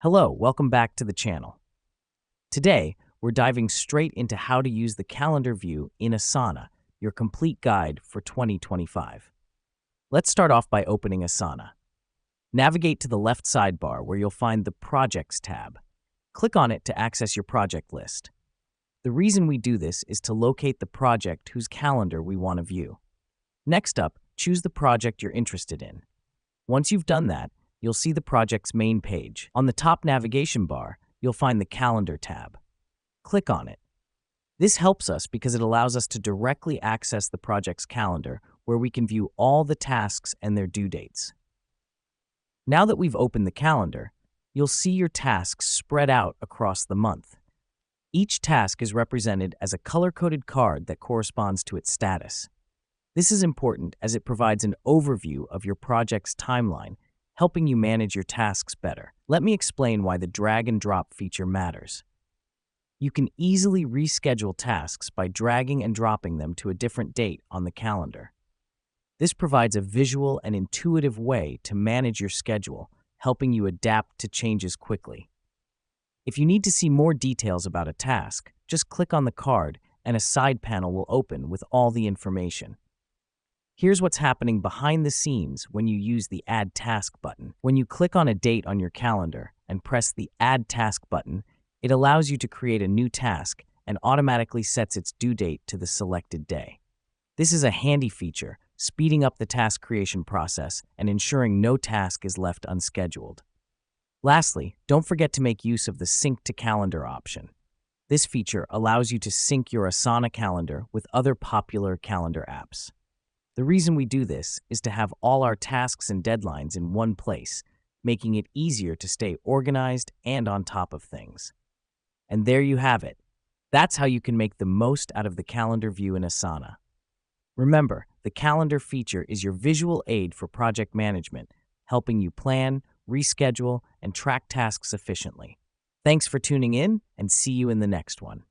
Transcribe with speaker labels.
Speaker 1: Hello, welcome back to the channel. Today, we're diving straight into how to use the calendar view in Asana, your complete guide for 2025. Let's start off by opening Asana. Navigate to the left sidebar where you'll find the Projects tab. Click on it to access your project list. The reason we do this is to locate the project whose calendar we want to view. Next up, choose the project you're interested in. Once you've done that, you'll see the project's main page. On the top navigation bar, you'll find the Calendar tab. Click on it. This helps us because it allows us to directly access the project's calendar, where we can view all the tasks and their due dates. Now that we've opened the calendar, you'll see your tasks spread out across the month. Each task is represented as a color-coded card that corresponds to its status. This is important as it provides an overview of your project's timeline, helping you manage your tasks better. Let me explain why the drag and drop feature matters. You can easily reschedule tasks by dragging and dropping them to a different date on the calendar. This provides a visual and intuitive way to manage your schedule, helping you adapt to changes quickly. If you need to see more details about a task, just click on the card and a side panel will open with all the information. Here's what's happening behind the scenes when you use the Add Task button. When you click on a date on your calendar and press the Add Task button, it allows you to create a new task and automatically sets its due date to the selected day. This is a handy feature, speeding up the task creation process and ensuring no task is left unscheduled. Lastly, don't forget to make use of the Sync to Calendar option. This feature allows you to sync your Asana calendar with other popular calendar apps. The reason we do this is to have all our tasks and deadlines in one place, making it easier to stay organized and on top of things. And there you have it. That's how you can make the most out of the calendar view in Asana. Remember, the calendar feature is your visual aid for project management, helping you plan, reschedule, and track tasks efficiently. Thanks for tuning in, and see you in the next one.